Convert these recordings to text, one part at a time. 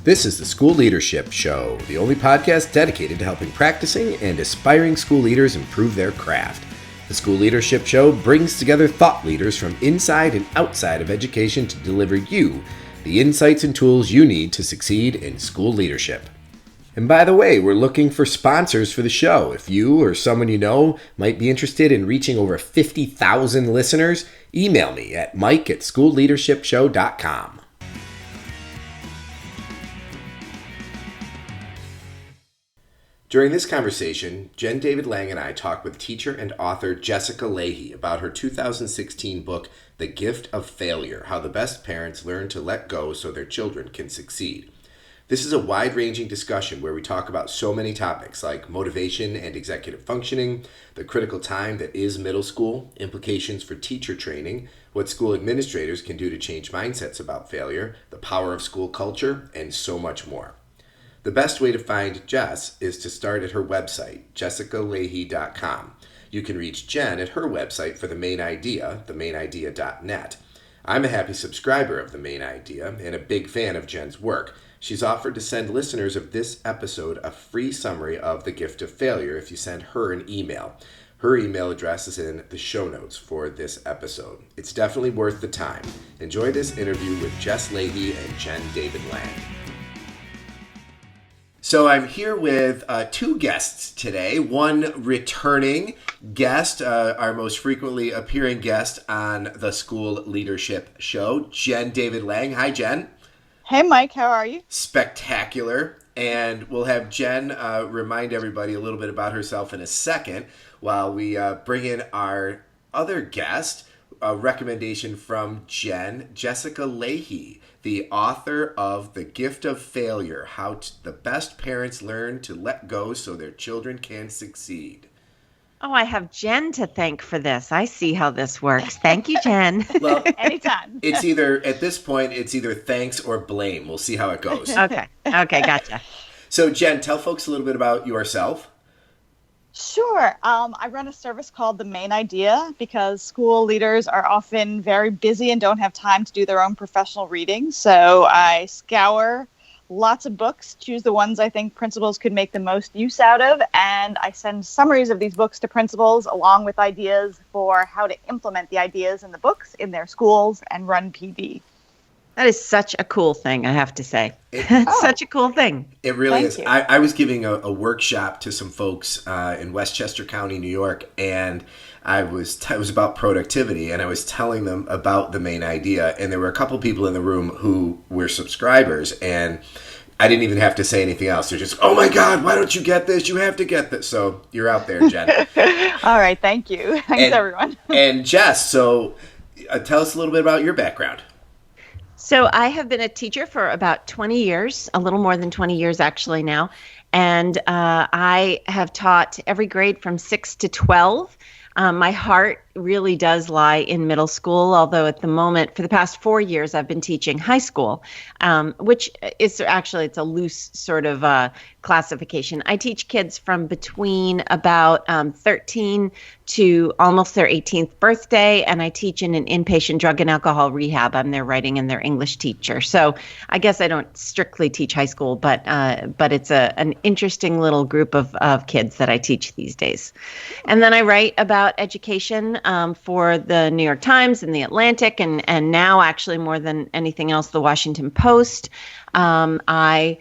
This is the School Leadership Show, the only podcast dedicated to helping practicing and aspiring school leaders improve their craft. The School Leadership Show brings together thought leaders from inside and outside of education to deliver you the insights and tools you need to succeed in school leadership. And by the way, we're looking for sponsors for the show. If you or someone you know might be interested in reaching over 50,000 listeners, email me at mike@schoolleadershipshow.com. During this conversation, Jenn David Lang and I talked with teacher and author Jessica Lahey about her 2016 book, The Gift of Failure: How the Best Parents Learn to Let Go so Their Children Can Succeed. This is a wide-ranging discussion where we talk about so many topics like motivation and executive functioning, the critical time that is middle school, implications for teacher training, what school administrators can do to change mindsets about failure, the power of school culture, and so much more. The best way to find Jess is to start at her website, jessicalahey.com. You can reach Jenn at her website for the main idea, themainidea.net. I'm a happy subscriber of The Main Idea and a big fan of Jenn's work. She's offered to send listeners of this episode a free summary of The Gift of Failure if you send her an email. Her email address is in the show notes for this episode. It's definitely worth the time. Enjoy this interview with Jess Lahey and Jenn David Lang. So I'm here with two guests today. One returning guest, our most frequently appearing guest on the School Leadership Show, Jenn David Lang. Hi, Jenn. Hey, Mike. How are you? Spectacular. And we'll have Jenn remind everybody a little bit about herself in a second while we bring in our other guest, a recommendation from Jenn, Jessica Lahey, the author of The Gift of Failure: How the Best Parents Learn to Let Go so Their Children Can Succeed. Oh, I have Jenn to thank for this. I see how this works. Thank you, Jenn. Well, anytime. It's either, at this point, it's either thanks or blame. We'll see how it goes. Okay, gotcha. So, Jenn, tell folks a little bit about yourself. Sure. I run a service called The Main Idea because school leaders are often very busy and don't have time to do their own professional reading. So I scour lots of books, choose the ones I think principals could make the most use out of, and I send summaries of these books to principals along with ideas for how to implement the ideas in the books in their schools and run PD. That is such a cool thing, I have to say. Such a cool thing. It really Thank is. you. I was giving a workshop to some folks in Westchester County, New York, and it was about productivity, and I was telling them about The Main Idea, and there were a couple people in the room who were subscribers, and I didn't even have to say anything else. They're just, oh my God, why don't you get this? You have to get this. So you're out there, Jenn. All right. Thank you. Thanks, everyone. And Jess, so tell us a little bit about your background. So I have been a teacher for about 20 years, a little more than 20 years actually now. And I have taught every grade from 6 to 12. My heart really does lie in middle school, although at the moment, for the past 4 years, I've been teaching high school, which is actually, it's a loose sort of classification. I teach kids from between about 13 to almost their 18th birthday, and I teach in an inpatient drug and alcohol rehab. I'm their writing and their English teacher. So I guess I don't strictly teach high school, but it's an interesting little group of kids that I teach these days. And then I write about education for the New York Times and the Atlantic, and now actually more than anything else, the Washington Post. I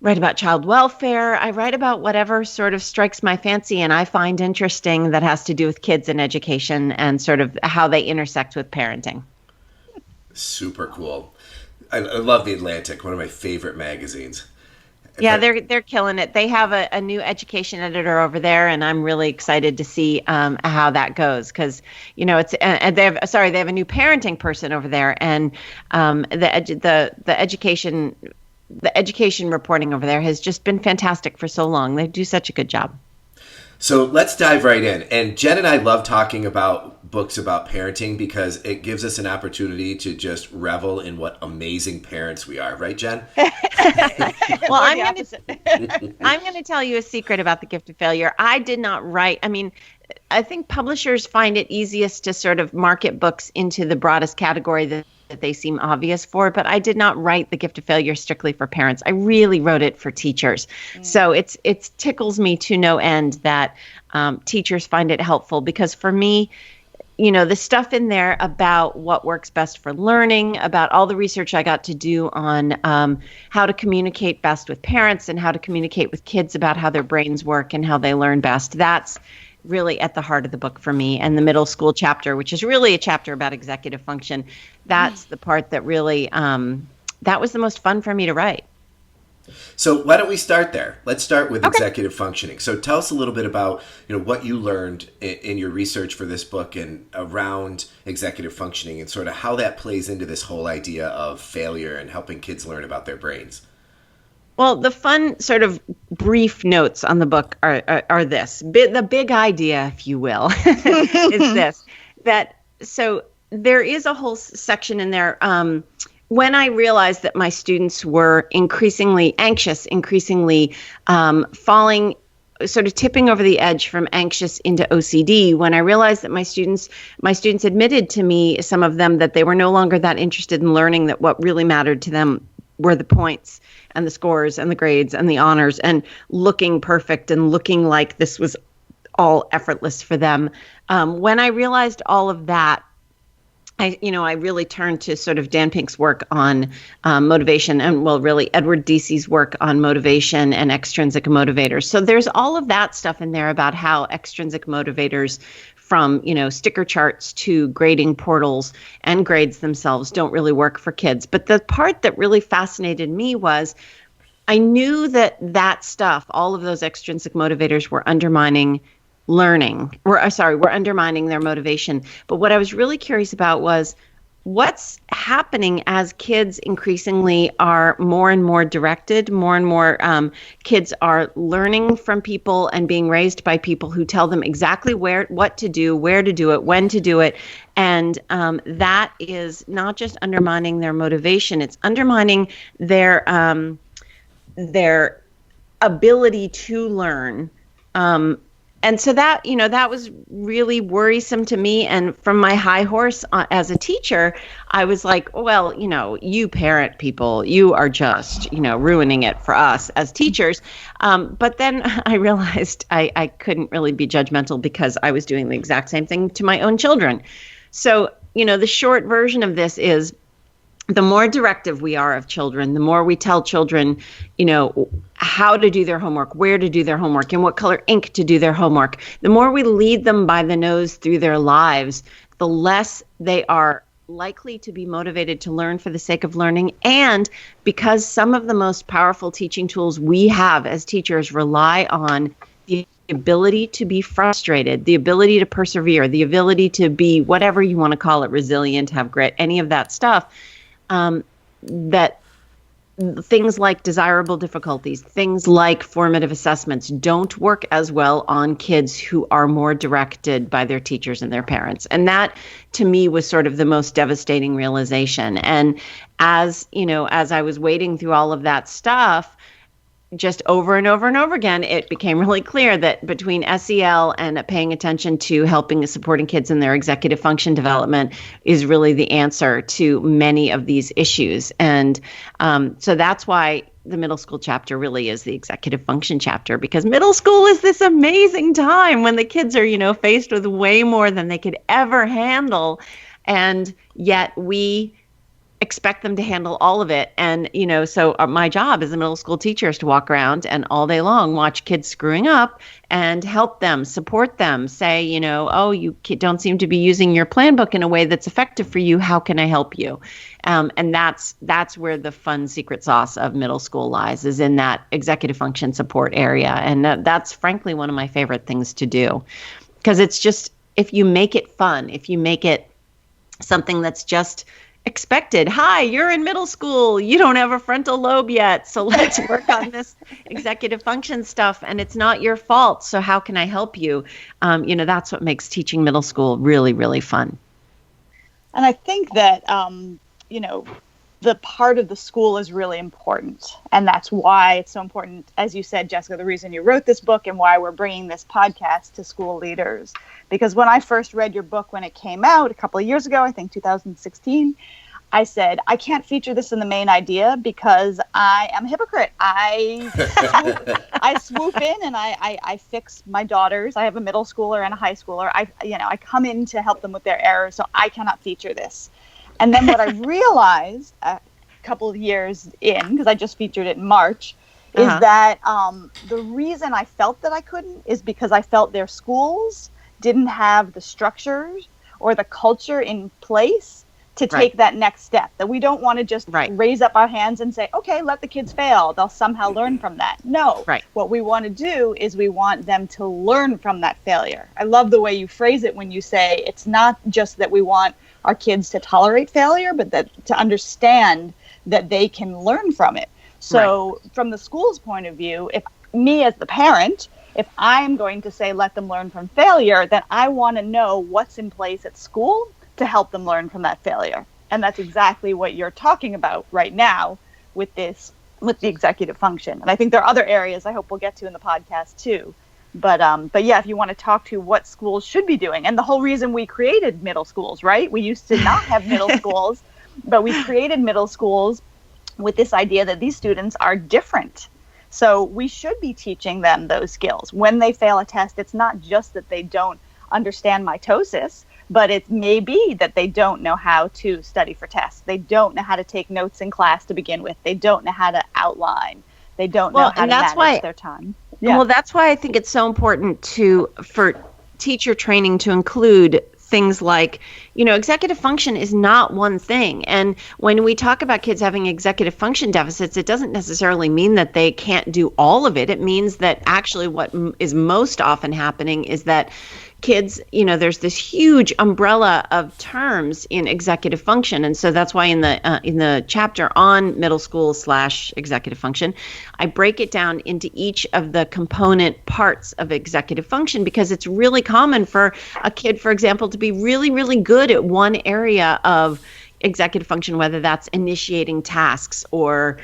write about child welfare. I write about whatever sort of strikes my fancy and I find interesting that has to do with kids and education and sort of how they intersect with parenting. Super cool. I love the Atlantic, one of my favorite magazines. Yeah, they're killing it. They have a new education editor over there, and I'm really excited to see how that goes because it's and they have a new parenting person over there, and the education reporting over there has just been fantastic for so long. They do such a good job. So let's dive right in. And Jenn and I love talking about books about parenting because it gives us an opportunity to just revel in what amazing parents we are. Right, Jenn? Well, I'm going to tell you a secret about The Gift of Failure. I did not write. I mean, I think publishers find it easiest to sort of market books into the broadest category that that they seem obvious for, but I did not write The Gift of Failure strictly for parents. I really wrote it for teachers. So it tickles me to no end that teachers find it helpful, because for me, the stuff in there about what works best for learning, about all the research I got to do on how to communicate best with parents and how to communicate with kids about how their brains work and how they learn best. That's really at the heart of the book for me. And the middle school chapter, which is really a chapter about executive function, that's the part that really, that was the most fun for me to write. So why don't we start there? Let's start with executive functioning. So tell us a little bit about what you learned in your research for this book and around executive functioning, and sort of how that plays into this whole idea of failure and helping kids learn about their brains. Well, the fun sort of brief notes on the book are this. The big idea, if you will, is this. So there is a whole section in there. When I realized that my students were increasingly anxious, increasingly falling, sort of tipping over the edge from anxious into OCD, when I realized that my students admitted to me, some of them, that they were no longer that interested in learning, that what really mattered to them were the points and the scores and the grades and the honors and looking perfect and looking like this was all effortless for them. When I realized all of that, I really turned to sort of Dan Pink's work on motivation, and really Edward Dece's work on motivation and extrinsic motivators. So there's all of that stuff in there about how extrinsic motivators, from sticker charts to grading portals and grades themselves, don't really work for kids. But the part that really fascinated me was I knew that stuff, all of those extrinsic motivators, were undermining learning. We're undermining their motivation. But what I was really curious about was what's happening as kids increasingly are more and more directed, more and more kids are learning from people and being raised by people who tell them exactly what to do, where to do it, when to do it. And that is not just undermining their motivation, it's undermining their ability to learn. And so that was really worrisome to me. And from my high horse as a teacher, I was like, well, you parent people, you are just, ruining it for us as teachers. But then I realized I couldn't really be judgmental, because I was doing the exact same thing to my own children. So, the short version of this is, the more directive we are of children, the more we tell children, how to do their homework, where to do their homework, and what color ink to do their homework, the more we lead them by the nose through their lives, the less they are likely to be motivated to learn for the sake of learning. And because some of the most powerful teaching tools we have as teachers rely on the ability to be frustrated, the ability to persevere, the ability to be whatever you want to call it, resilient, have grit, any of that stuff, that things like desirable difficulties, things like formative assessments don't work as well on kids who are more directed by their teachers and their parents. And that, to me, was sort of the most devastating realization. And as I was wading through all of that stuff, just over and over and over again, it became really clear that between SEL and paying attention to helping and supporting kids in their executive function development is really the answer to many of these issues. And so that's why the middle school chapter really is the executive function chapter, because middle school is this amazing time when the kids are, faced with way more than they could ever handle. And yet we expect them to handle all of it. And, so my job as a middle school teacher is to walk around and all day long watch kids screwing up and help them, support them, say, oh, you don't seem to be using your plan book in a way that's effective for you. How can I help you? And that's where the fun secret sauce of middle school lies, is in that executive function support area. And that's frankly one of my favorite things to do, because it's just, if you make it fun, if you make it something that's just expected. Hi, you're in middle school. You don't have a frontal lobe yet. So let's work on this executive function stuff. And it's not your fault. So how can I help you? That's what makes teaching middle school really, really fun. And I think that, the part of the school is really important. And that's why it's so important, as you said, Jessica, the reason you wrote this book and why we're bringing this podcast to school leaders. Because when I first read your book, when it came out a couple of years ago, I think 2016, I said, I can't feature this in the main idea because I am a hypocrite. I swoop in and I fix my daughters. I have a middle schooler and a high schooler. I come in to help them with their errors, so I cannot feature this. And then what I realized a couple of years in, because I just featured it in March, is that the reason I felt that I couldn't is because I felt their schools didn't have the structures or the culture in place to take that next step, that we don't want to just raise up our hands and say, okay, let the kids fail. They'll somehow learn from that. No, what we want to do is we want them to learn from that failure. I love the way you phrase it when you say it's not just that we want our kids to tolerate failure, but that to understand that they can learn from it. So from the school's point of view, if me as the parent, if I'm going to say let them learn from failure, then I want to know what's in place at school to help them learn from that failure. And that's exactly what you're talking about right now with the executive function. And I think there are other areas I hope we'll get to in the podcast too. But yeah, if you want to talk to what schools should be doing, and the whole reason we created middle schools, right? We used to not have middle schools, but we created middle schools with this idea that these students are different. So we should be teaching them those skills. When they fail a test, it's not just that they don't understand mitosis, but it may be that they don't know how to study for tests. They don't know how to take notes in class to begin with. They don't know how to outline. They don't know how to manage their time. Yeah. Well, that's why I think it's so important for teacher training to include things like, executive function is not one thing. And when we talk about kids having executive function deficits, it doesn't necessarily mean that they can't do all of it. It means that actually what is most often happening is that kids, there's this huge umbrella of terms in executive function. And so that's why in the chapter on middle school / executive function, I break it down into each of the component parts of executive function, because it's really common for a kid, for example, to be really, really good at one area of executive function, whether that's initiating tasks or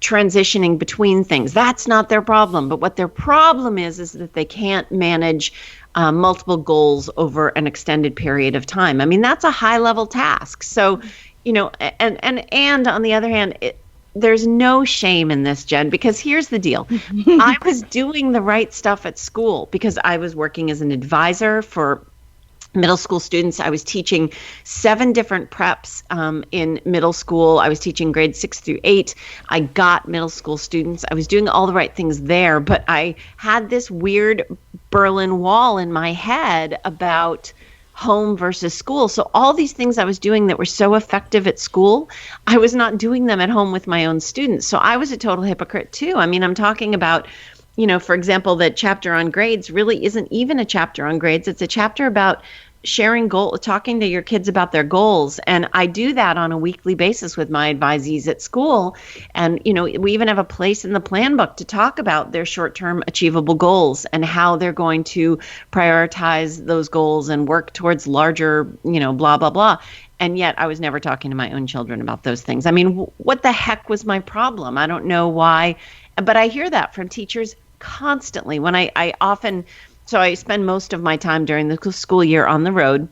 transitioning between things. That's not their problem. But what their problem is that they can't manage multiple goals over an extended period of time. I mean, that's a high level task. So, and on the other hand, there's no shame in this, Jen, because here's the deal. I was doing the right stuff at school because I was working as an advisor for middle school students. I was teaching 7 different preps in middle school. I was teaching grades 6 through 8. I got middle school students. I was doing all the right things there, but I had this weird Berlin Wall in my head about home versus school. So all these things I was doing that were so effective at school, I was not doing them at home with my own students. So I was a total hypocrite too. I mean, I'm talking about, for example, the chapter on grades really isn't even a chapter on grades. It's a chapter about sharing talking to your kids about their goals. And I do that on a weekly basis with my advisees at school. And, we even have a place in the plan book to talk about their short-term achievable goals and how they're going to prioritize those goals and work towards larger, blah, blah, blah. And yet I was never talking to my own children about those things. I mean, what the heck was my problem? I don't know why, but I hear that from teachers constantly when So I spend most of my time during the school year on the road,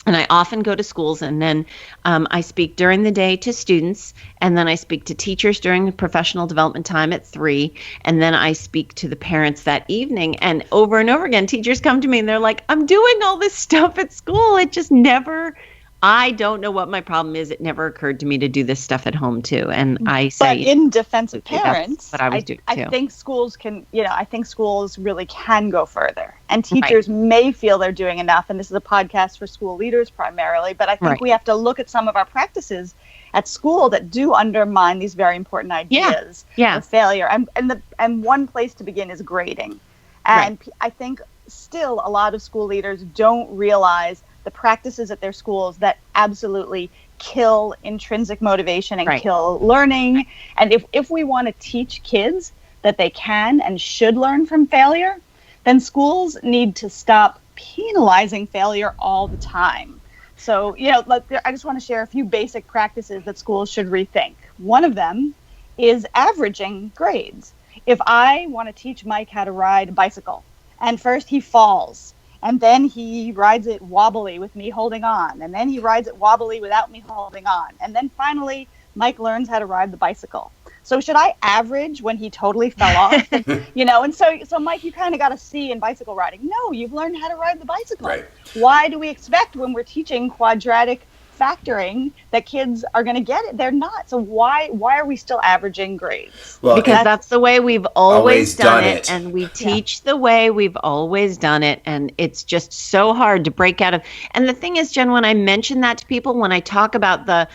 and I often go to schools, and then I speak during the day to students, and then I speak to teachers during professional development time at 3, and then I speak to the parents that evening. And over again, teachers come to me and they're like, I'm doing all this stuff at school. It just never, I don't know what my problem is. It never occurred to me to do this stuff at home too. And I say, but in defense of parents, what I was doing too. I think schools can, I think schools really can go further, and teachers may feel they're doing enough. And this is a podcast for school leaders primarily, but I think we have to look at some of our practices at school that do undermine these very important ideas of failure. And one place to begin is grading. And I think still a lot of school leaders don't realize the practices at their schools that absolutely kill intrinsic motivation and kill learning. And if we want to teach kids that they can and should learn from failure, then schools need to stop penalizing failure all the time. So, I just want to share a few basic practices that schools should rethink. One of them is averaging grades. If I want to teach Mike how to ride a bicycle, and first he falls, And then he rides it wobbly with me holding on. And then he rides it wobbly without me holding on. And then finally, Mike learns how to ride the bicycle. So should I average when he totally fell off? And so Mike, you kind of got a C in bicycle riding. No, you've learned how to ride the bicycle. Right. Why do we expect when we're teaching quadratic factoring that kids are going to get it? They're not. So why are we still averaging grades? Well, because that's the way we've always done it, and we teach the way we've always done it, and it's just so hard to break out of. And the thing is, Jen, when I mention that to people, when I talk about the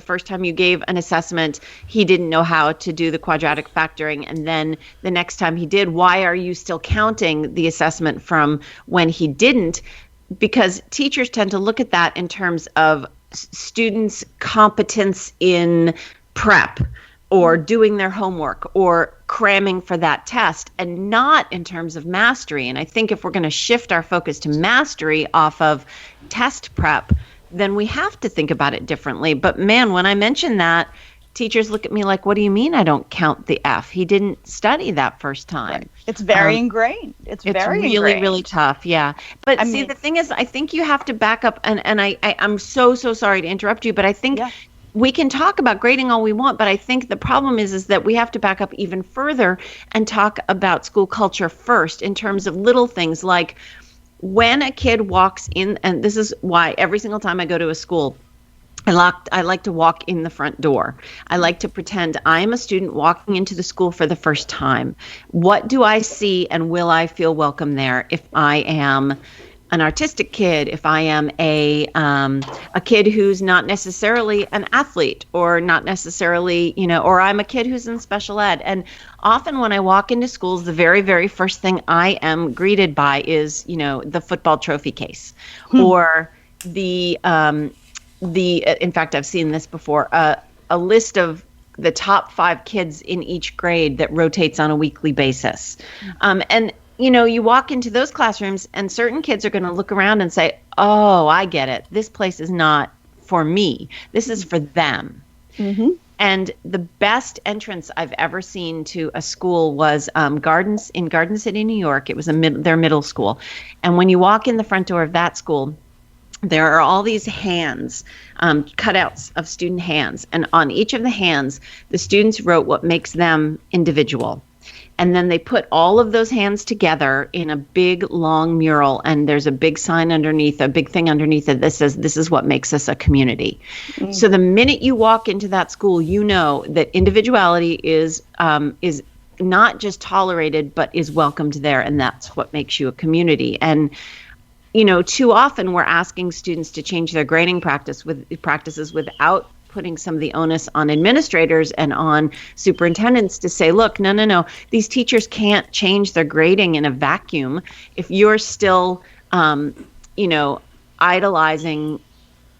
first time you gave an assessment, he didn't know how to do the quadratic factoring, and then the next time he did, why are you still counting the assessment from when he didn't? Because teachers tend to look at that in terms of students' competence in prep or doing their homework or cramming for that test, and not in terms of mastery. And I think if we're going to shift our focus to mastery off of test prep, then we have to think about it differently. But man, when I mention that, teachers look at me like, what do you mean I don't count the F? He didn't study that first time. Right. It's very ingrained. It's very really, ingrained. really tough. Yeah. But the thing is, I think you have to back up, and I'm so sorry to interrupt you, but I think we can talk about grading all we want, but I think the problem is that we have to back up even further and talk about school culture first, in terms of little things like when a kid walks in, and this is why every single time I go to a school, I like to walk in the front door. I like to pretend I am a student walking into the school for the first time. What do I see, and will I feel welcome there if I am an artistic kid, if I am a kid who's not necessarily an athlete, or not necessarily, or I'm a kid who's in special ed? And often when I walk into schools, the very, very first thing I am greeted by is, the football trophy case, or in fact, I've seen this before, a list of the top 5 kids in each grade that rotates on a weekly basis. And, you walk into those classrooms and certain kids are going to look around and say, oh, I get it. This place is not for me. This is for them. Mm-hmm. And the best entrance I've ever seen to a school was in Garden City, New York. It was their middle school. And when you walk in the front door of that school, there are all these hands, cutouts of student hands. And on each of the hands, the students wrote what makes them individual. And then they put all of those hands together in a big, long mural. And there's a big sign underneath, a big thing underneath it that says, this is what makes us a community. Mm-hmm. So the minute you walk into that school, you know that individuality is not just tolerated, but is welcomed there. And that's what makes you a community. And too often we're asking students to change their grading practices without putting some of the onus on administrators and on superintendents to say, look, no, these teachers can't change their grading in a vacuum. If you're still, idolizing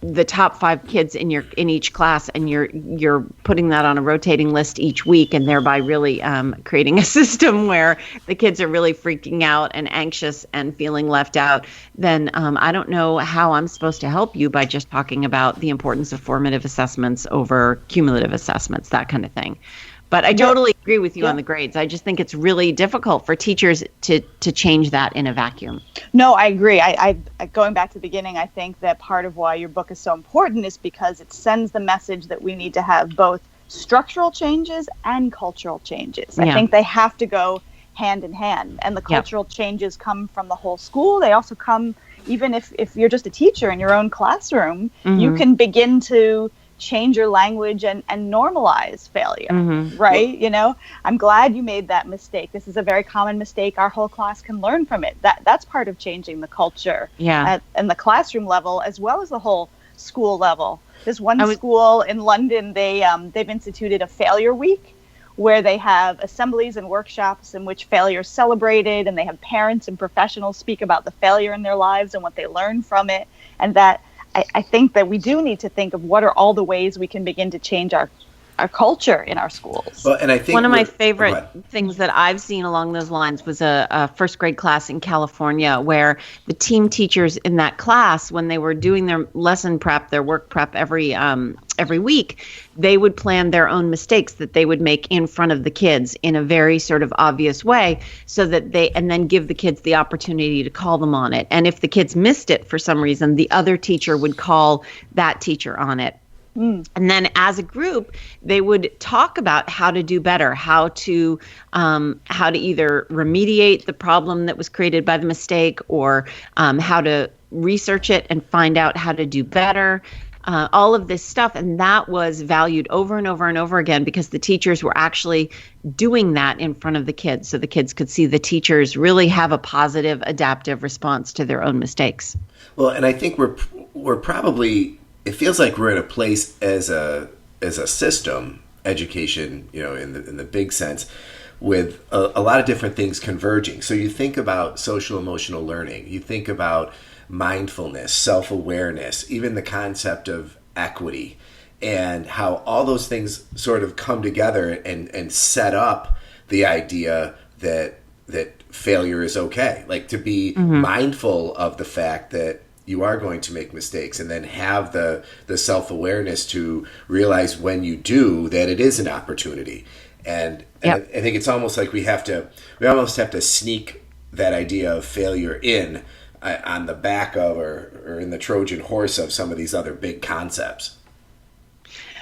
the top 5 kids in each class, and you're putting that on a rotating list each week, and thereby really creating a system where the kids are really freaking out and anxious and feeling left out, then I don't know how I'm supposed to help you by just talking about the importance of formative assessments over cumulative assessments, that kind of thing. But I totally agree with you on the grades. I just think it's really difficult for teachers to change that in a vacuum. No, I agree. I going back to the beginning, I think that part of why your book is so important is because it sends the message that we need to have both structural changes and cultural changes. I think they have to go hand in hand. And the cultural changes come from the whole school. They also come, even if you're just a teacher in your own classroom, you can begin to change your language and normalize failure, right? I'm glad you made that mistake. This is a very common mistake. Our whole class can learn from it. That's part of changing the culture at the classroom level as well as the whole school level. There's one school in London, they've instituted a failure week where they have assemblies and workshops in which failure is celebrated, and they have parents and professionals speak about the failure in their lives and what they learned from it. And that I think that we do need to think of what are all the ways we can begin to change our our culture in our schools. Well, and I think one of my favorite things that I've seen along those lines was a first grade class in California where the team teachers in that class, when they were doing their lesson prep, their work prep every week, they would plan their own mistakes that they would make in front of the kids in a very sort of obvious way, so that and then give the kids the opportunity to call them on it. And if the kids missed it for some reason, the other teacher would call that teacher on it. And then as a group, they would talk about how to do better, how to either remediate the problem that was created by the mistake, or how to research it and find out how to do better. All of this stuff. And that was valued over and over and over again because the teachers were actually doing that in front of the kids. So the kids could see the teachers really have a positive, adaptive response to their own mistakes. Well, and I think we're probably, it feels like we're at a place as a system, education, in the big sense, with a lot of different things converging. So you think about social emotional learning, you think about mindfulness, self-awareness, even the concept of equity, and how all those things sort of come together and set up the idea that failure is okay. Like to be mindful of the fact that you are going to make mistakes, and then have the self-awareness to realize when you do that it is an opportunity. And I think it's almost like we almost have to sneak that idea of failure in on the back of or in the Trojan horse of some of these other big concepts.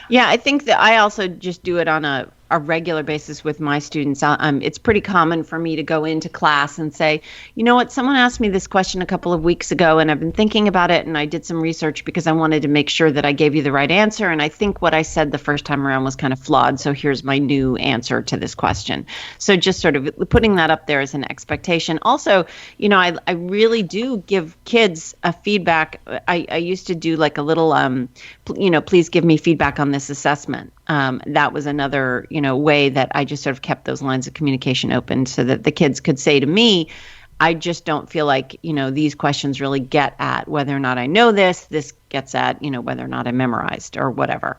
Yeah, I think that I also just do it on a regular basis with my students. It's pretty common for me to go into class and say, you know what, someone asked me this question a couple of weeks ago, and I've been thinking about it, and I did some research because I wanted to make sure that I gave you the right answer. And I think what I said the first time around was kind of flawed. So here's my new answer to this question. So just sort of putting that up there as an expectation. Also, I really do give kids a feedback. I used to do like a little, please give me feedback on this assessment. That was another, way that I just sort of kept those lines of communication open so that the kids could say to me, I just don't feel like, these questions really get at whether or not I know this. This gets at, whether or not I memorized or whatever.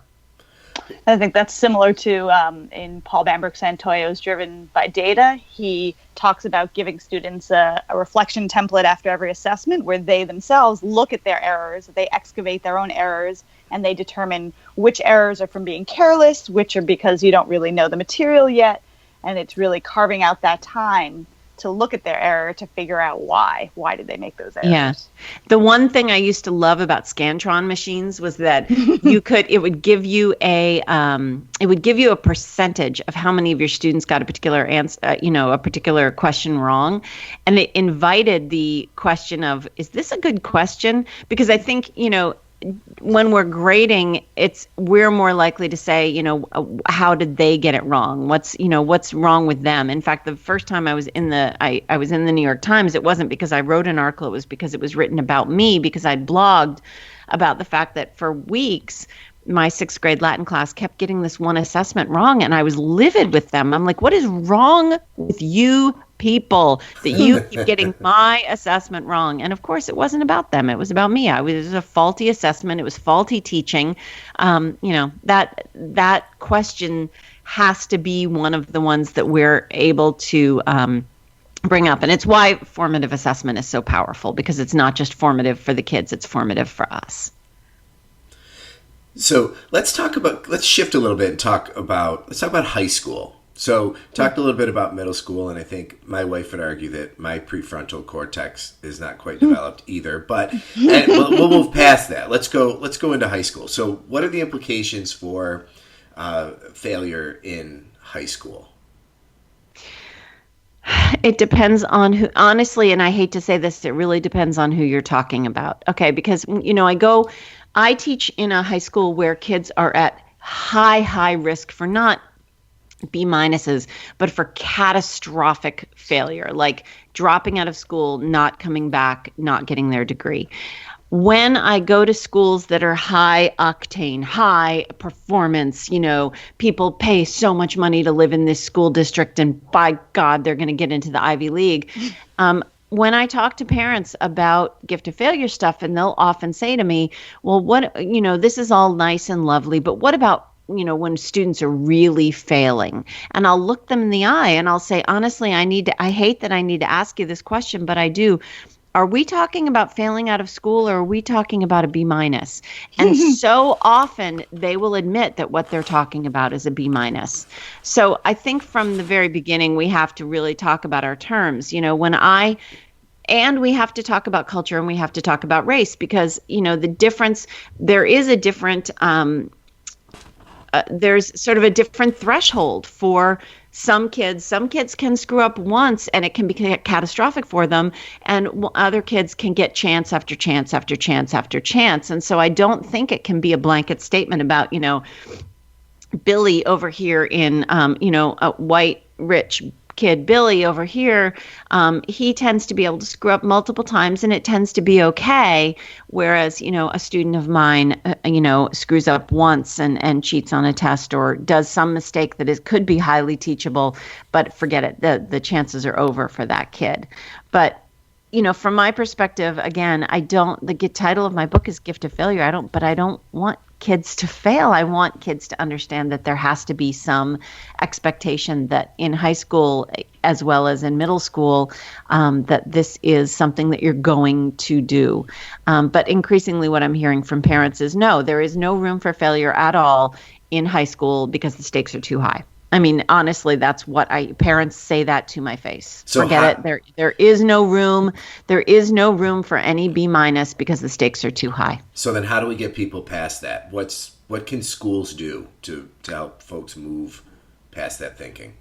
I think that's similar to in Paul Bambrick-Santoyo's Driven by Data. He talks about giving students a reflection template after every assessment where they themselves look at their errors, they excavate their own errors, and they determine which errors are from being careless, which are because you don't really know the material yet. And it's really carving out that time to look at their error to figure out why did they make those errors. Yeah. The one thing I used to love about Scantron machines was that it would give you a percentage of how many of your students got a particular answer, a particular question wrong. And it invited the question of, is this a good question? Because I think, when we're grading, we're more likely to say, how did they get it wrong? What's wrong with them? In fact, the first time I was in the New York Times, it wasn't because I wrote an article. It was because it was written about me, because I'd blogged about the fact that for weeks, my sixth grade Latin class kept getting this one assessment wrong, and I was livid with them. I'm like, what is wrong with you people that you keep getting my assessment wrong? And of course, it wasn't about them. It was about me. It was a faulty assessment. It was faulty teaching. That question has to be one of the ones that we're able to bring up. And it's why formative assessment is so powerful, because it's not just formative for the kids, it's formative for us. So let's shift a little bit and talk about high school. So talked a little bit about middle school, and I think my wife would argue that my prefrontal cortex is not quite developed either, but we'll move past that. Let's go into high school. So what are the implications for failure in high school? It depends on who, honestly, and I hate to say this, it really depends on who you're talking about. Okay, because, I teach in a high school where kids are at high risk for not B minuses, but for catastrophic failure, like dropping out of school, not coming back, not getting their degree. When I go to schools that are high octane, high performance, people pay so much money to live in this school district, and by God, they're going to get into the Ivy League. When I talk to parents about gift of failure stuff, and they'll often say to me, well, this is all nice and lovely, but what about when students are really failing, and I'll look them in the eye and I'll say, honestly, I hate that I need to ask you this question, but I do. Are we talking about failing out of school, or are we talking about a B minus? And so often they will admit that what they're talking about is a B minus. So I think from the very beginning, we have to really talk about our terms. And we have to talk about culture, and we have to talk about race, because, there is a different, there's sort of a different threshold for some kids. Some kids can screw up once and it can be catastrophic for them. And other kids can get chance after chance after chance after chance. And so I don't think it can be a blanket statement about, Billy over here in, a white, rich kid, Billy over here, he tends to be able to screw up multiple times and it tends to be okay. Whereas, a student of mine, screws up once and cheats on a test or does some mistake that could be highly teachable, but forget it, the chances are over for that kid. But from my perspective, again, the title of my book is Gift of Failure. I don't want kids to fail. I want kids to understand that there has to be some expectation that in high school, as well as in middle school, that this is something that you're going to do. But increasingly what I'm hearing from parents is, no, there is no room for failure at all in high school because the stakes are too high. I mean, honestly, that's what parents say that to my face. So forget it. There is no room. There is no room for any B minus because the stakes are too high. So then how do we get people past that? What can schools do to help folks move past that thinking?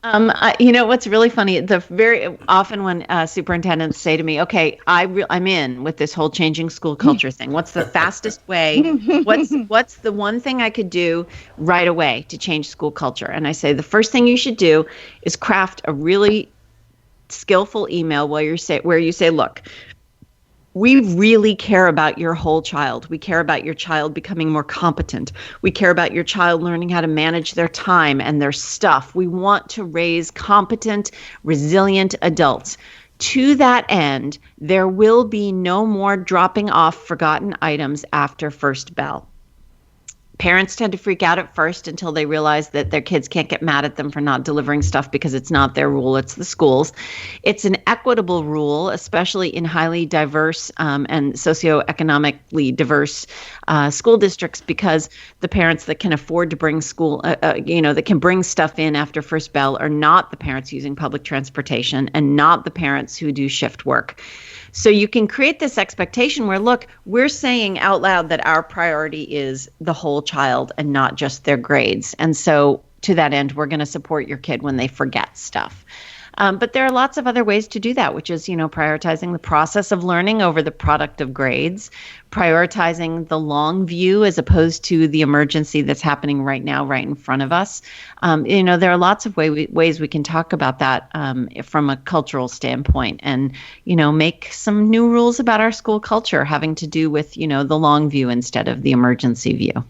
What's really funny, very often when superintendents say to me, okay, I'm in with this whole changing school culture thing. What's the fastest way? What's the one thing I could do right away to change school culture? And I say, the first thing you should do is craft a really skillful email where you say, look, we really care about your whole child. We care about your child becoming more competent. We care about your child learning how to manage their time and their stuff. We want to raise competent, resilient adults. To that end, there will be no more dropping off forgotten items after first bell. Parents tend to freak out at first until they realize that their kids can't get mad at them for not delivering stuff because it's not their rule, it's the school's. It's an equitable rule, especially in highly diverse and socioeconomically diverse school districts, because the parents that can afford to bring that can bring stuff in after first bell are not the parents using public transportation and not the parents who do shift work. So you can create this expectation where, look, we're saying out loud that our priority is the whole child and not just their grades. And so to that end, we're going to support your kid when they forget stuff. But there are lots of other ways to do that, which is, prioritizing the process of learning over the product of grades, prioritizing the long view as opposed to the emergency that's happening right now, right in front of us. There are lots of ways we can talk about that from a cultural standpoint and, make some new rules about our school culture having to do with, the long view instead of the emergency view.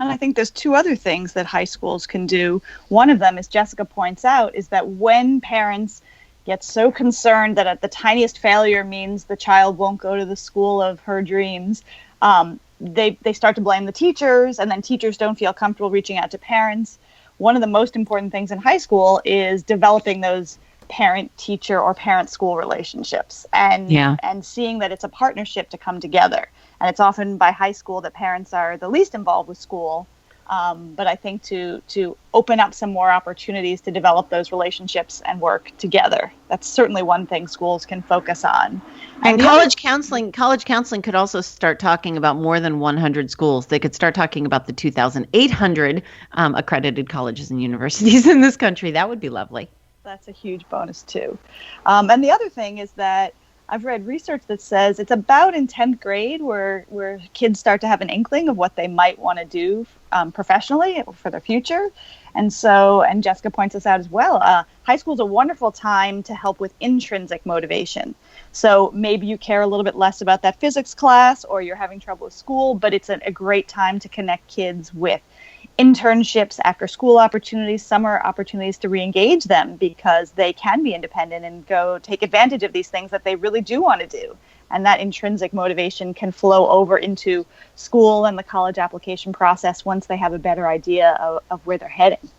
And I think there's two other things that high schools can do. One of them, as Jessica points out, is that when parents get so concerned that at the tiniest failure means the child won't go to the school of her dreams, they start to blame the teachers, and then teachers don't feel comfortable reaching out to parents. One of the most important things in high school is developing those parent-teacher or parent-school relationships and seeing that it's a partnership to come together. And it's often by high school that parents are the least involved with school. But I think to open up some more opportunities to develop those relationships and work together, that's certainly one thing schools can focus on. And college counseling could also start talking about more than 100 schools. They could start talking about the 2,800 accredited colleges and universities in this country. That would be lovely. That's a huge bonus too. And the other thing is that I've read research that says it's about in 10th grade where kids start to have an inkling of what they might want to do professionally for their future. And Jessica points this out as well, high school is a wonderful time to help with intrinsic motivation. So maybe you care a little bit less about that physics class or you're having trouble with school, but it's a great time to connect kids with internships, after school opportunities, summer opportunities to re-engage them, because they can be independent and go take advantage of these things that they really do want to do. And that intrinsic motivation can flow over into school and the college application process once they have a better idea of where they're heading.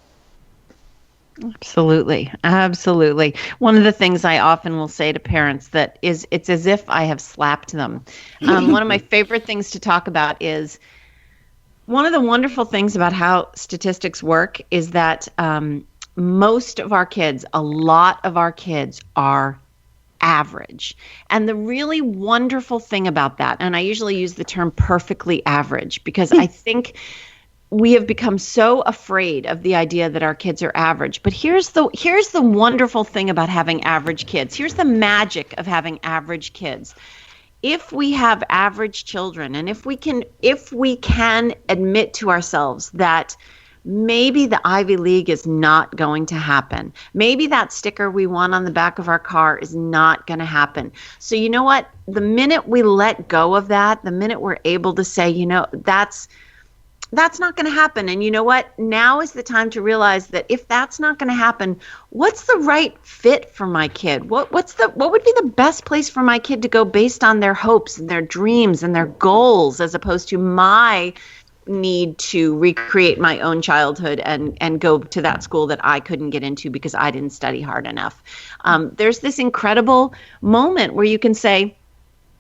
Absolutely. Absolutely. One of the things I often will say to parents that is, it's as if I have slapped them. One of my favorite things to talk about is, one of the wonderful things about how statistics work is that most of our kids, a lot of our kids are average. And the really wonderful thing about that, and I usually use the term perfectly average, because I think we have become so afraid of the idea that our kids are average. But here's the wonderful thing about having average kids. Here's the magic of having average kids. If we have average children, and if we can admit to ourselves that maybe the Ivy League is not going to happen, maybe that sticker we want on the back of our car is not going to happen. So you know what? The minute we let go of that, the minute we're able to say, that's not going to happen. And you know what? Now is the time to realize that if that's not going to happen, what's the right fit for my kid? What would be the best place for my kid to go based on their hopes and their dreams and their goals, as opposed to my need to recreate my own childhood and go to that school that I couldn't get into because I didn't study hard enough. There's this incredible moment where you can say,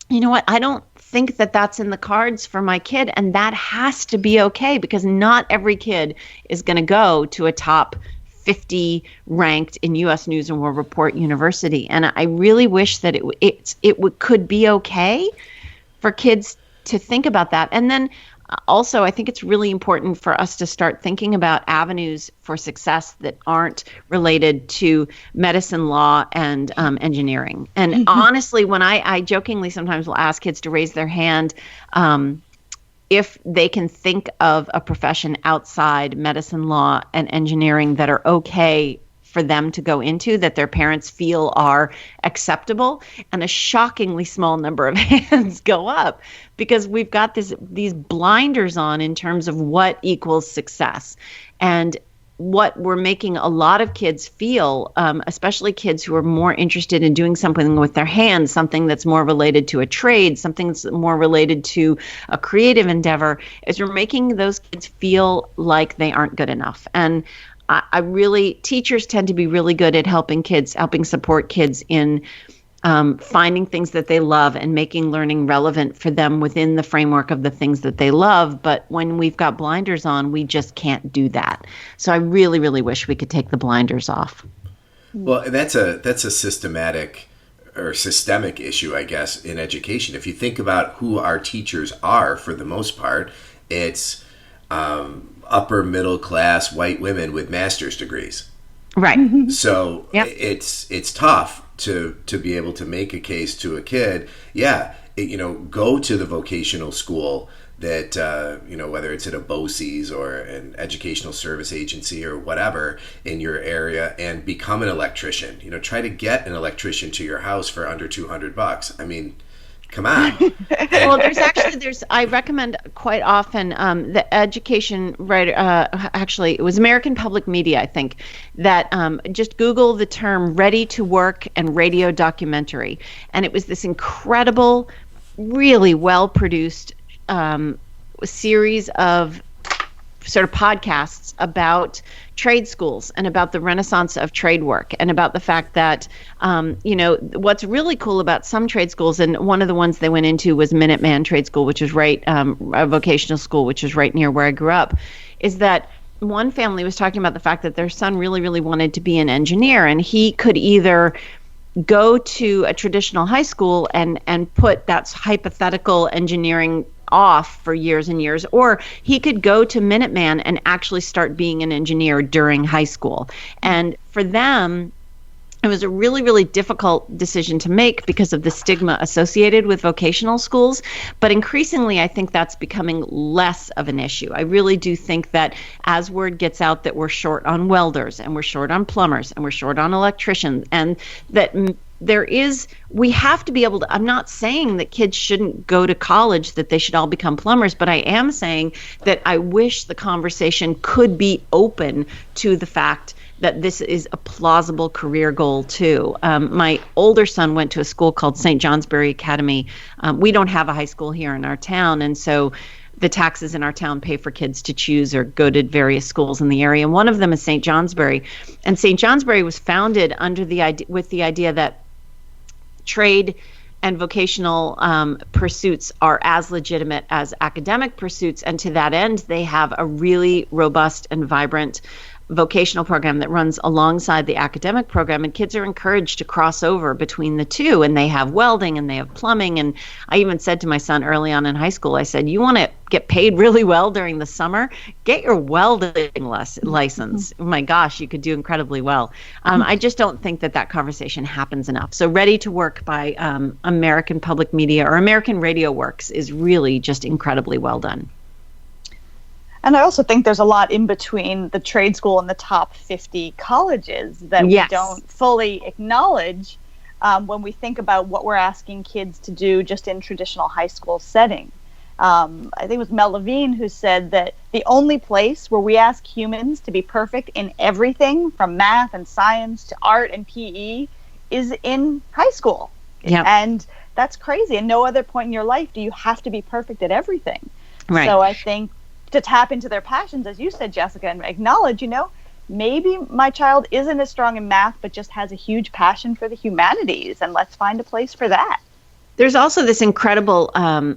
you know what, I don't think that that's in the cards for my kid, and that has to be okay, because not every kid is going to go to a top 50 ranked in U.S. News and World Report university. And I really wish that it could be okay for kids to think about that. And then also, I think it's really important for us to start thinking about avenues for success that aren't related to medicine, law, and engineering. And honestly, when I jokingly sometimes will ask kids to raise their hand if they can think of a profession outside medicine, law, and engineering that are okay for them to go into, that their parents feel are acceptable, and a shockingly small number of hands go up, because we've got these blinders on in terms of what equals success. And what we're making a lot of kids feel, especially kids who are more interested in doing something with their hands, something that's more related to a trade, something that's more related to a creative endeavor, is we're making those kids feel like they aren't good enough. And teachers tend to be really good at helping support kids in finding things that they love and making learning relevant for them within the framework of the things that they love. But when we've got blinders on, we just can't do that. So I really, really wish we could take the blinders off. Well, that's a systematic or systemic issue, I guess, in education. If you think about who our teachers are, for the most part, it's upper middle class white women with master's degrees. Right. So yep. It's tough to be able to make a case to a kid. Yeah, go to the vocational school that whether it's at a BOCES or an educational service agency or whatever in your area, and become an electrician. Try to get an electrician to your house for under $200. I mean, come on. Well, I recommend quite often the education writer, actually, it was American Public Media, I think, that just Google the term ready to work and radio documentary. And it was this incredible, really well-produced series of sort of podcasts about trade schools and about the renaissance of trade work, and about the fact that, what's really cool about some trade schools, and one of the ones they went into was Minuteman Trade School, which is right, a vocational school, which is right near where I grew up, is that one family was talking about the fact that their son really, really wanted to be an engineer, and he could either go to a traditional high school and put that hypothetical engineering off for years and years, or he could go to Minuteman and actually start being an engineer during high school. And for them, it was a really, really difficult decision to make because of the stigma associated with vocational schools. But increasingly, I think that's becoming less of an issue. I really do think that as word gets out that we're short on welders, and we're short on plumbers, and we're short on electricians, and that we have to be able to, I'm not saying that kids shouldn't go to college, that they should all become plumbers, but I am saying that I wish the conversation could be open to the fact that this is a plausible career goal too. My older son went to a school called St. Johnsbury Academy. We don't have a high school here in our town, and so the taxes in our town pay for kids to choose or go to various schools in the area. And one of them is St. Johnsbury. And St. Johnsbury was founded under with the idea that trade and vocational pursuits are as legitimate as academic pursuits. And to that end, they have a really robust and vibrant vocational program that runs alongside the academic program, and kids are encouraged to cross over between the two. And they have welding and they have plumbing. And I even said to my son early on in high school, I said, you want to get paid really well during the summer? Get your welding license. Oh my gosh, you could do incredibly well. I just don't think that conversation happens enough. So Ready to Work by American Public Media or American Radio Works is really just incredibly well done. And I also think there's a lot in between the trade school and the top 50 colleges that we don't fully acknowledge when we think about what we're asking kids to do just in traditional high school setting. I think it was Mel Levine who said that the only place where we ask humans to be perfect in everything from math and science to art and PE is in high school. Yep. And that's crazy. And no other point in your life do you have to be perfect at everything. Right. So I think to tap into their passions, as you said, Jessica, and acknowledge, maybe my child isn't as strong in math, but just has a huge passion for the humanities, and let's find a place for that. There's also this incredible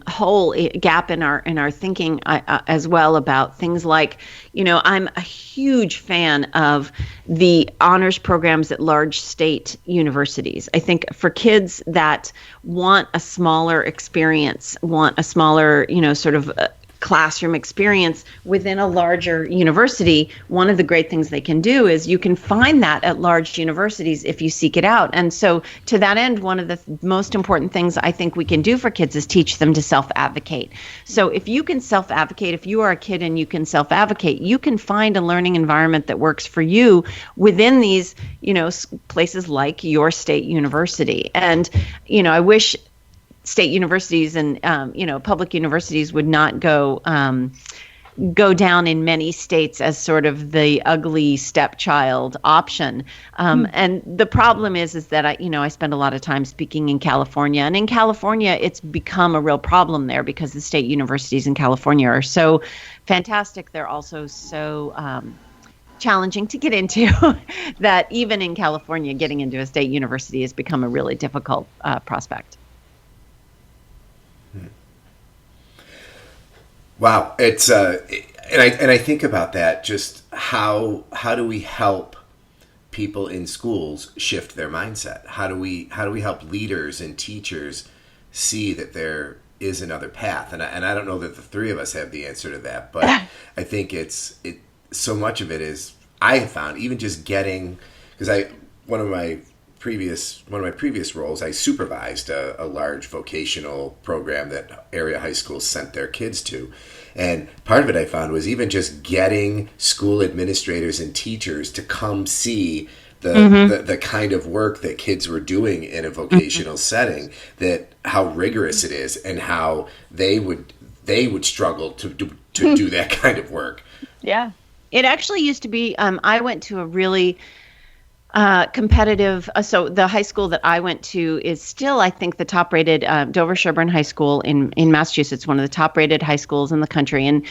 whole gap in our thinking as well about things like, I'm a huge fan of the honors programs at large state universities. I think for kids that want a smaller experience, want a smaller, sort of classroom experience within a larger university, one of the great things they can do is you can find that at large universities if you seek it out. And so to that end, one of the most important things I think we can do for kids is teach them to self-advocate. So if you can self-advocate, if you are a kid and you can self-advocate, you can find a learning environment that works for you within these, places like your state university. And, I wish state universities and public universities would not go down in many states as sort of the ugly stepchild option. And the problem is that I spend a lot of time speaking in California, and in California it's become a real problem there because the state universities in California are so fantastic. They're also so challenging to get into that even in California, getting into a state university has become a really difficult prospect. Wow, it's and I think about that. Just how do we help people in schools shift their mindset? How do we help leaders and teachers see that there is another path? And I don't know that the three of us have the answer to that, but I think it's so much of it is I have found even just getting, because one of my previous roles, I supervised a large vocational program that area high schools sent their kids to. And part of it I found was even just getting school administrators and teachers to come see the kind of work that kids were doing in a vocational setting, that how rigorous it is and how they would struggle to do that kind of work. Yeah. It actually used to be, I went to a really competitive. So the high school that I went to is still, I think, the top-rated Dover-Sherburne High School in Massachusetts, one of the top-rated high schools in the country, and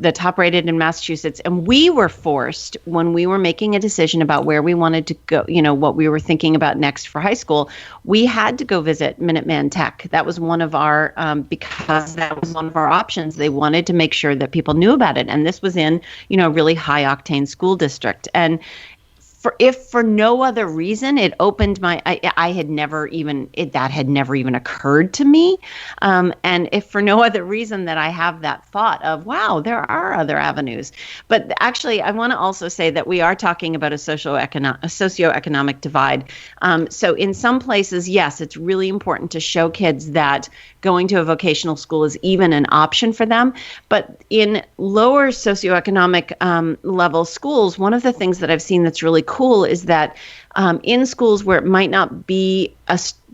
the top-rated in Massachusetts. And we were forced, when we were making a decision about where we wanted to go, what we were thinking about next for high school, we had to go visit Minuteman Tech. That was one of our, because that was one of our options. They wanted to make sure that people knew about it. And this was in, a really high-octane school district. And if for no other reason, it opened my, I had never even, that had never even occurred to me. And if for no other reason that I have that thought of, wow, there are other avenues. But actually, I want to also say that we are talking about a socioeconomic divide. So in some places, yes, it's really important to show kids that going to a vocational school is even an option for them. But in lower socioeconomic level schools, one of the things that I've seen that's really cool is that in schools where it might not be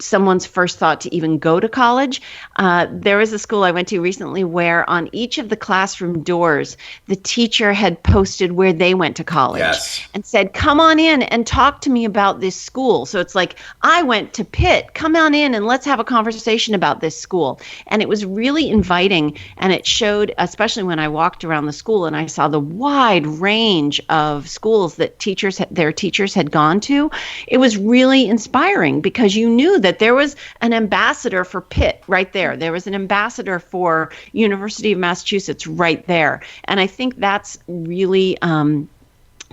someone's first thought to even go to college. There was a school I went to recently where on each of the classroom doors, the teacher had posted where they went to college and said, come on in and talk to me about this school. So it's like, I went to Pitt, come on in and let's have a conversation about this school. And it was really inviting. And it showed, especially when I walked around the school and I saw the wide range of schools that their teachers had gone to, it was really inspiring because you knew that there was an ambassador for Pitt right there. There was an ambassador for University of Massachusetts right there. And I think that's really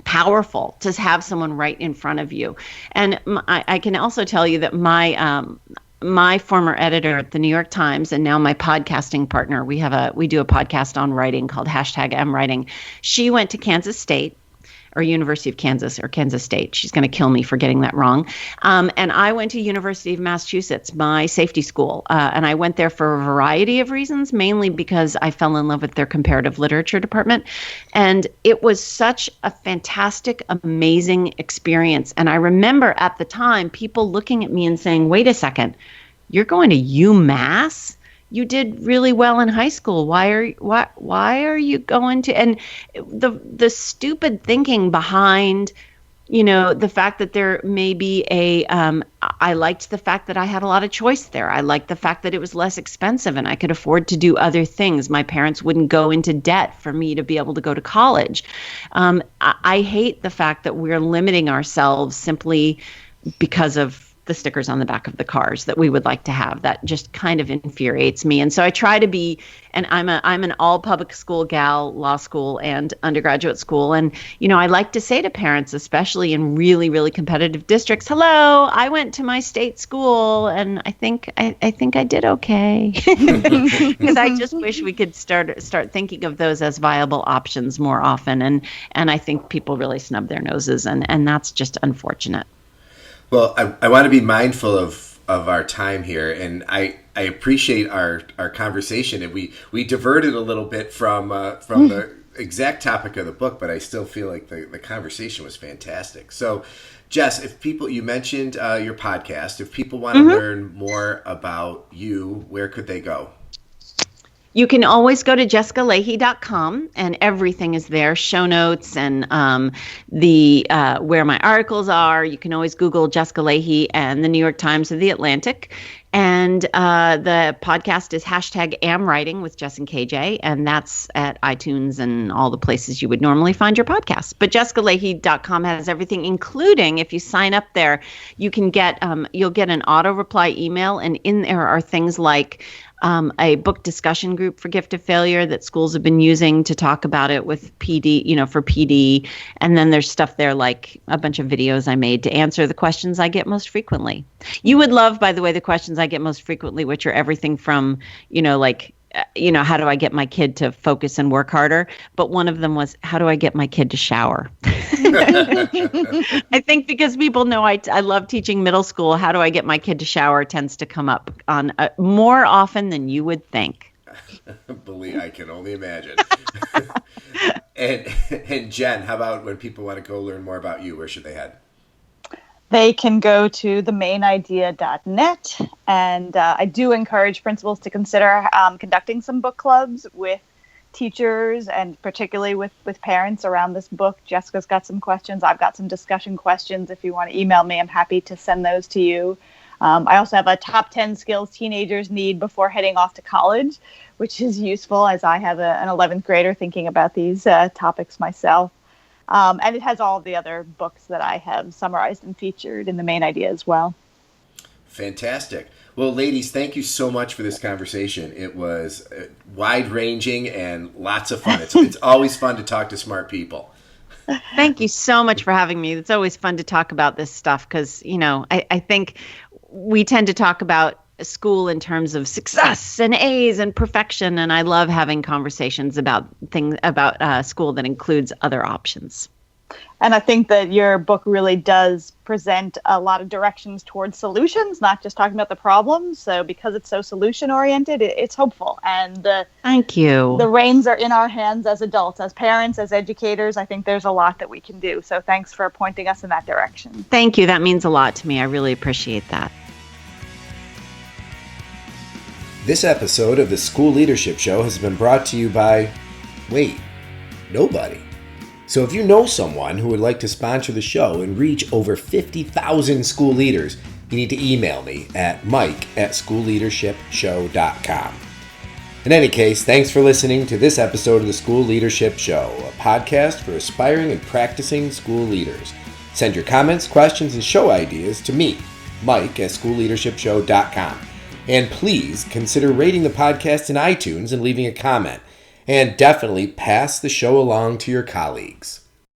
powerful to have someone right in front of you. And I can also tell you that my former editor at the New York Times and now my podcasting partner, we do a podcast on writing called #MWriting. She went to Kansas State, or University of Kansas, or Kansas State. She's going to kill me for getting that wrong. And I went to University of Massachusetts, my safety school. And I went there for a variety of reasons, mainly because I fell in love with their comparative literature department. And it was such a fantastic, amazing experience. And I remember at the time people looking at me and saying, wait a second, you're going to UMass? You did really well in high school. Why are you going to? And the stupid thinking behind, the fact that there may be I liked the fact that I had a lot of choice there. I liked the fact that it was less expensive and I could afford to do other things. My parents wouldn't go into debt for me to be able to go to college. I hate the fact that we're limiting ourselves simply because of the stickers on the back of the cars that we would like to have. That just kind of infuriates me. And so I try to be, and I'm an all public school gal, law school and undergraduate school. And, I like to say to parents, especially in really, really competitive districts, hello, I went to my state school and I think I did okay. Because I just wish we could start thinking of those as viable options more often. And I think people really snub their noses and that's just unfortunate. Well, I want to be mindful of our time here, and I appreciate our conversation. And we diverted a little bit from the exact topic of the book, but I still feel like the conversation was fantastic. So, Jess, you mentioned your podcast. If people want to learn more about you, where could they go? You can always go to jessicalahey.com and everything is there, show notes and the where my articles are. You can always Google Jessica Lahey and the New York Times or the Atlantic. And the podcast is #AmWriting with Jess and KJ, and that's at iTunes and all the places you would normally find your podcast. But jessicalahey.com has everything, including if you sign up there, you can get you'll get an auto reply email, and in there are things like a book discussion group for Gift of Failure that schools have been using to talk about it with PD, for PD. And then there's stuff there like a bunch of videos I made to answer the questions I get most frequently. You would love, by the way, the questions I get most frequently, which are everything from, how do I get my kid to focus and work harder? But one of them was, how do I get my kid to shower? I think because people know I love teaching middle school, how do I get my kid to shower tends to come up on more often than you would think. Believe I can only imagine. and Jen, how about when people want to go learn more about you, where should they head? They can go to themainidea.net, and I do encourage principals to consider conducting some book clubs with teachers and particularly with parents around this book. Jessica's got some questions. I've got some discussion questions. If you want to email me, I'm happy to send those to you. I also have a top 10 skills teenagers need before heading off to college, which is useful as I have an 11th grader thinking about these topics myself. And it has all of the other books that I have summarized and featured in the main idea as well. Fantastic. Well, ladies, thank you so much for this conversation. It was wide-ranging and lots of fun. It's always fun to talk to smart people. Thank you so much for having me. It's always fun to talk about this stuff because, I think we tend to talk about school in terms of success and A's and perfection, and I love having conversations about things about school that includes other options. And I think that your book really does present a lot of directions towards solutions, not just talking about the problems. So because it's so solution oriented, it's hopeful. And Thank you. The reins are in our hands as adults, as parents, as educators. I think there's a lot that we can do. So thanks for pointing us in that direction. Thank you. That means a lot to me. I really appreciate that. This episode of the School Leadership Show has been brought to you by, nobody. So if you know someone who would like to sponsor the show and reach over 50,000 school leaders, you need to email me at mike@schoolleadershipshow.com. In any case, thanks for listening to this episode of the School Leadership Show, a podcast for aspiring and practicing school leaders. Send your comments, questions, and show ideas to me, mike@schoolleadershipshow.com. And please consider rating the podcast in iTunes and leaving a comment. And definitely pass the show along to your colleagues.